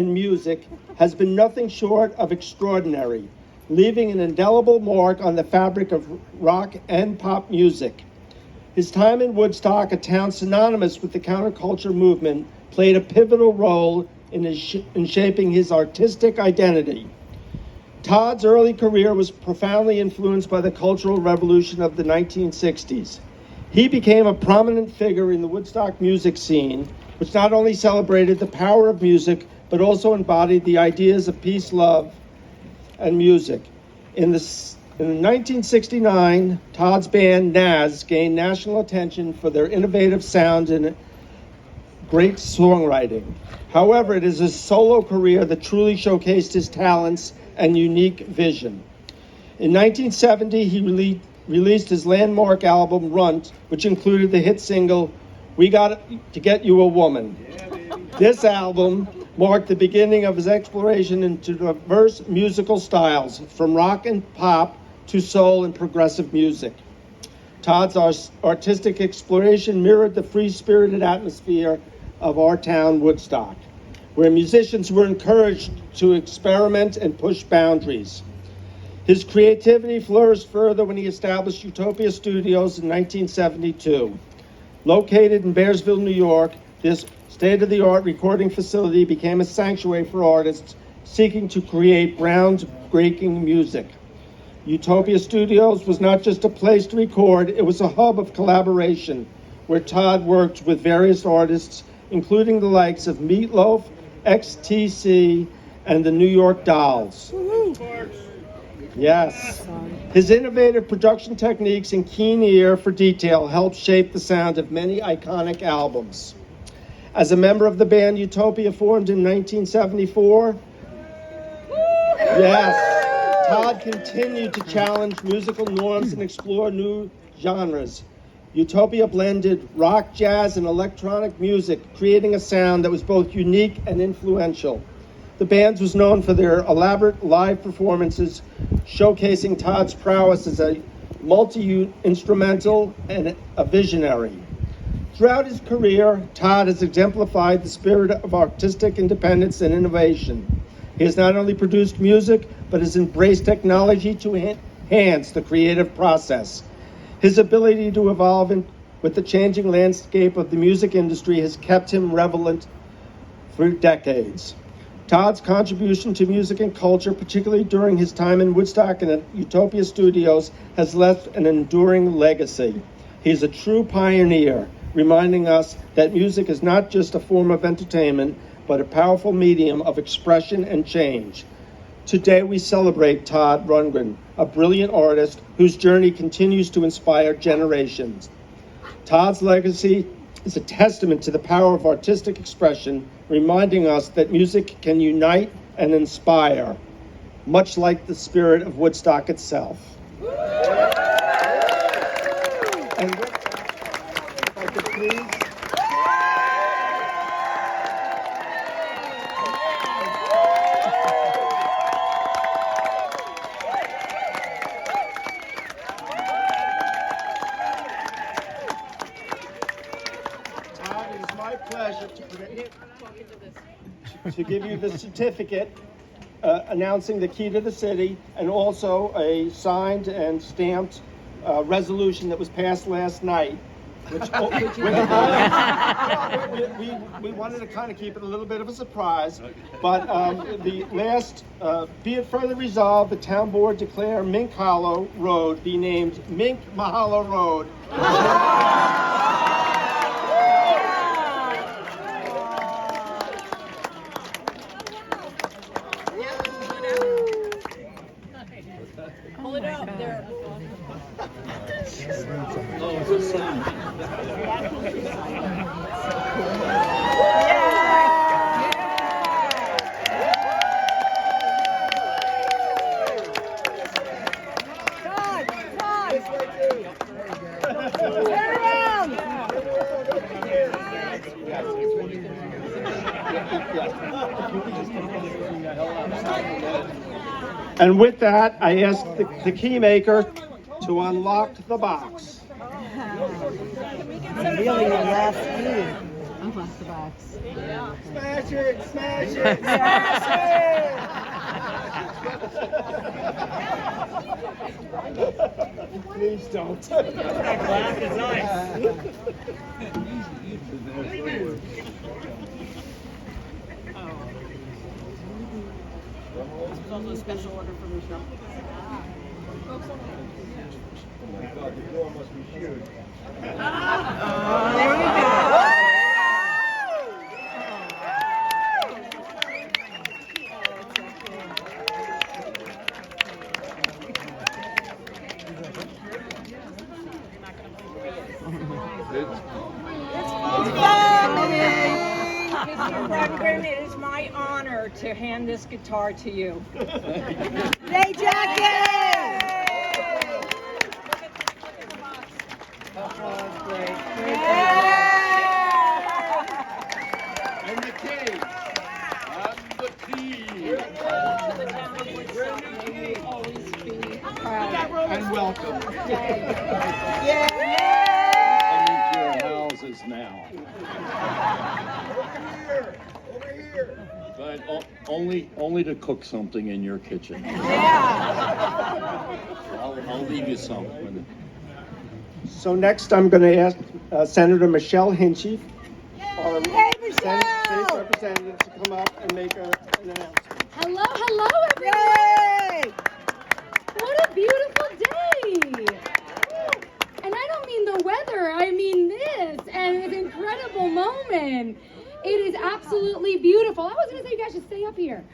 in music has been nothing short of extraordinary, leaving an indelible mark on the fabric of rock and pop music. His time in Woodstock, a town synonymous with the counterculture movement, played a pivotal role in shaping his artistic identity. Todd's early career was profoundly influenced by the Cultural Revolution of the 1960s. He became a prominent figure in the Woodstock music scene, which not only celebrated the power of music, but also embodied the ideas of peace, love, and music. In 1969, Todd's band Naz gained national attention for their innovative sound and great songwriting. However, it is his solo career that truly showcased his talents and unique vision. In 1970, he released his landmark album, Runt, which included the hit single, We Got to Get You a Woman. This album marked the beginning of his exploration into diverse musical styles, from rock and pop to soul and progressive music. Todd's artistic exploration mirrored the free-spirited atmosphere of our town, Woodstock, where musicians were encouraged to experiment and push boundaries. His creativity flourished further when he established Utopia Studios in 1972. Located in Bearsville, New York, this state-of-the-art recording facility became a sanctuary for artists seeking to create groundbreaking music. Utopia Studios was not just a place to record, it was a hub of collaboration where Todd worked with various artists, including the likes of Meatloaf, XTC, and the New York Dolls. Yes. His innovative production techniques and keen ear for detail helped shape the sound of many iconic albums. As a member of the band Utopia, formed in 1974, yes, Todd continued to challenge musical norms and explore new genres. Utopia blended rock, jazz, and electronic music, creating a sound that was both unique and influential. The band was known for their elaborate live performances, showcasing Todd's prowess as a multi-instrumental and a visionary. Throughout his career, Todd has exemplified the spirit of artistic independence and innovation. He has not only produced music, but has embraced technology to enhance the creative process. His ability to evolve with the changing landscape of the music industry has kept him relevant for decades. Todd's contribution to music and culture, particularly during his time in Woodstock and at Utopia Studios, has left an enduring legacy. He's a true pioneer, reminding us that music is not just a form of entertainment, but a powerful medium of expression and change. Today we celebrate Todd Rundgren, a brilliant artist whose journey continues to inspire generations. Todd's legacy is a testament to the power of artistic expression, reminding us that music can unite and inspire, much like the spirit of Woodstock itself. And with that, if I could please. My pleasure to give you the certificate announcing the key to the city, and also a signed and stamped resolution that was passed last night. Which, we wanted to kind of keep it a little bit of a surprise, but the last, be it further resolved, the town board declare Mink Hollow Road be named Mink Mahalo Road. Pull it out there. And with that, I ask the key maker to unlock the box. Really, the last key. Unlock the box. relax. Yeah. Smash it, smash it, smash it! Please don't. That glass is nice. This was also a special order for Michelle. Oh my God, the door must be huge. There you go. Mr. Rundgren, it is my honor to hand this guitar to you. Hey, Jackie! Oh, great. And the cake. And the tea. The town of Woodstock, may you always be proud. And welcome. Come into your houses now. Over here. But only to cook something in your kitchen. I'll leave you some. So next I'm going to ask Senator Michelle Hinchy, our state representative, to come up and make an announcement. Hello, everyone! What a beautiful day! And I don't mean the weather, I mean this, and an incredible moment. It is absolutely beautiful. I was going to say you guys should stay up here.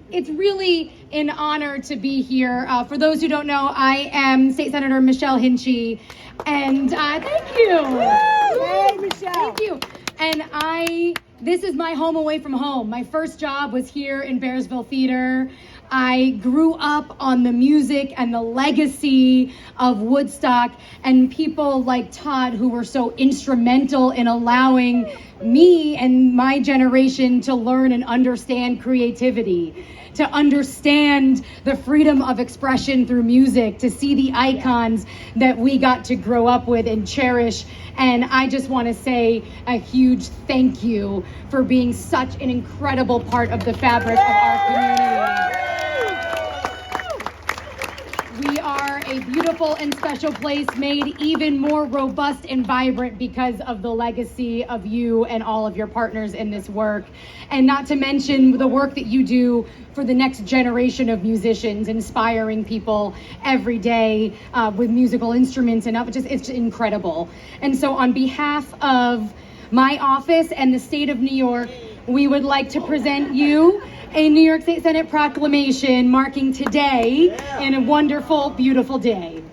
It's really an honor to be here. For those who don't know, I am State Senator Michelle Hinchy, and thank you. Hey, Michelle. Thank you. And this is my home away from home. My first job was here in Bearsville Theater. I grew up on the music and the legacy of Woodstock and people like Todd, who were so instrumental in allowing me and my generation to learn and understand creativity, to understand the freedom of expression through music, to see the icons that we got to grow up with and cherish. And I just want to say a huge thank you for being such an incredible part of the fabric of our community. We are a beautiful and special place made even more robust and vibrant because of the legacy of you and all of your partners in this work. And not to mention the work that you do for the next generation of musicians, inspiring people every day with musical instruments and it's just incredible. And so on behalf of my office and the state of New York, we would like to present you a New York State Senate proclamation marking today in a wonderful, beautiful day.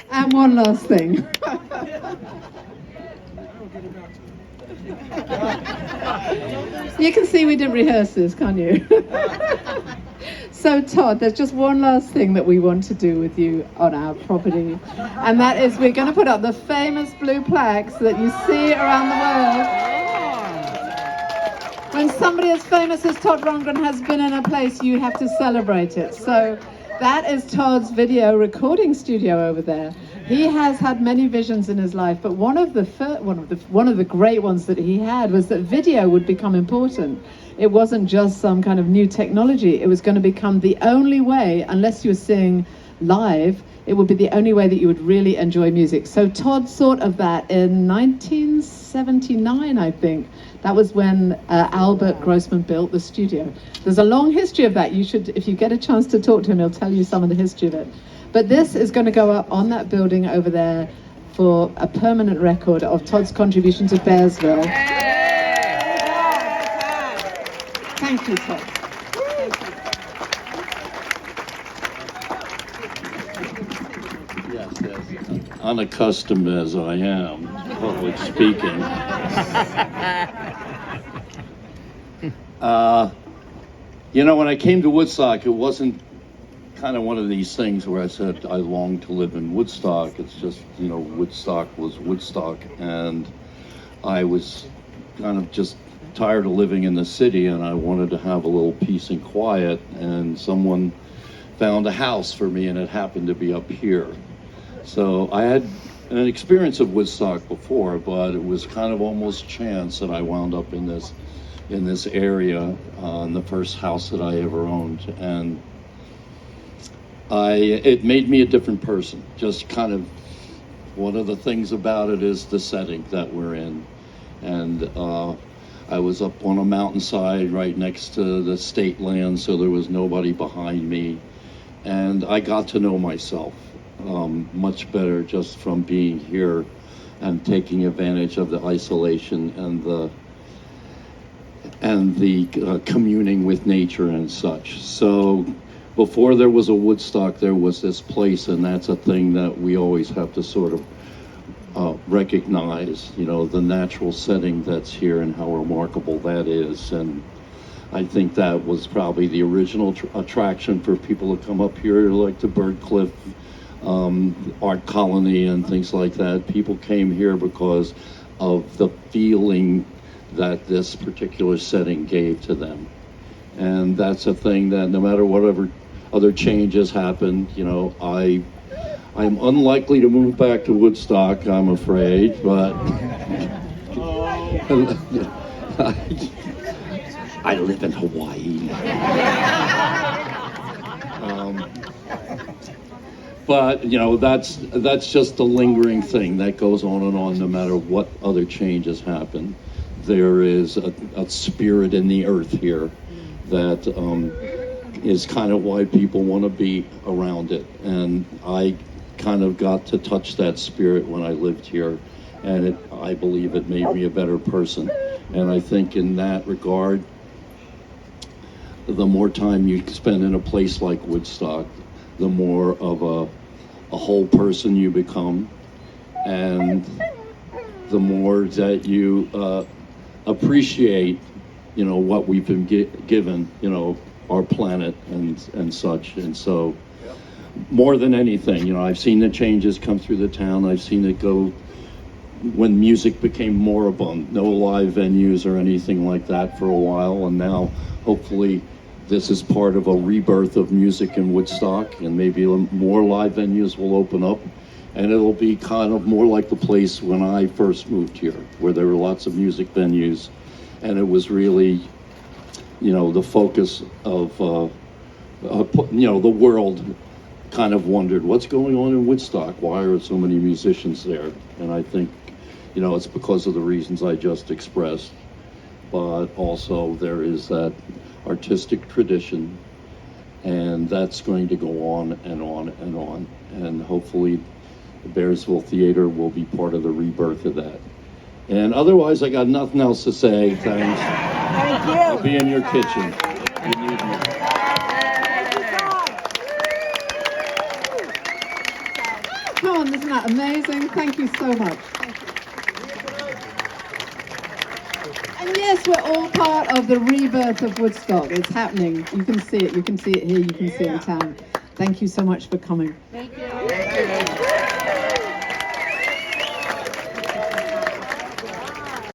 And one last thing. You can see we didn't rehearse this, can't you? So Todd, there's just one last thing that we want to do with you on our property, and that is we're going to put up the famous blue plaques that you see around the world. When somebody as famous as Todd Rundgren has been in a place, you have to celebrate it. So that is Todd's video recording studio over there. He has had many visions in his life, but one of the great ones that he had was that video would become important. It wasn't just some kind of new technology. It was going to become the only way, unless you were seeing live, it would be the only way that you would really enjoy music. So Todd thought of that in 1979, I think. That was when Albert Grossman built the studio. There's a long history of that. You should, if you get a chance to talk to him, he'll tell you some of the history of it. But this is going to go up on that building over there for a permanent record of Todd's contribution to Bearsville. Thank you, Todd. Yes. Unaccustomed as I am, public speaking. When I came to Woodstock, it wasn't kind of one of these things where I said I long to live in Woodstock. It's just, Woodstock was Woodstock. And I was kind of just tired of living in the city, and I wanted to have a little peace and quiet, and someone found a house for me, and it happened to be up here. So I had an experience of Woodstock before, but it was kind of almost chance that I wound up in this area, in the first house that I ever owned, and it made me a different person. Just kind of, one of the things about it is the setting that we're in, and I was up on a mountainside right next to the state land, so there was nobody behind me, and I got to know myself much better just from being here and taking advantage of the isolation and the communing with nature and such. So before there was a Woodstock, there was this place, and that's a thing that we always have to sort of recognize, the natural setting that's here and how remarkable that is. And I think that was probably the original attraction for people to come up here, like the Bird Cliff Art Colony and things like that. People came here because of the feeling that this particular setting gave to them. And that's a thing that no matter whatever other changes happen, I'm unlikely to move back to Woodstock, I'm afraid, but I live in Hawaii. But that's just the lingering thing that goes on and on, no matter what other changes happen. There is a spirit in the earth here that is kind of why people want to be around it. And I kind of got to touch that spirit when I lived here, and I believe it made me a better person. And I think in that regard, the more time you spend in a place like Woodstock, the more of a whole person you become, and the more that you appreciate, what we've been given, our planet and such. And so, more than anything, I've seen the changes come through the town. I've seen it go when music became moribund, no live venues or anything like that for a while, and now hopefully this is part of a rebirth of music in Woodstock, and maybe more live venues will open up, and it'll be kind of more like the place when I first moved here, where there were lots of music venues, and it was really, the focus of, the world kind of wondered, what's going on in Woodstock? Why are so many musicians there? And I think, it's because of the reasons I just expressed, but also there is that artistic tradition, and that's going to go on and on and on. And hopefully the Bearsville Theater will be part of the rebirth of that. And otherwise, I got nothing else to say. Thanks. Thank you. I'll be in your kitchen. You need me. Come on, isn't that amazing? Thank you so much. And yes, we're all part of the rebirth of Woodstock. It's happening. You can see it. You can see it here. You can see it in town. Thank you so much for coming. Thank you.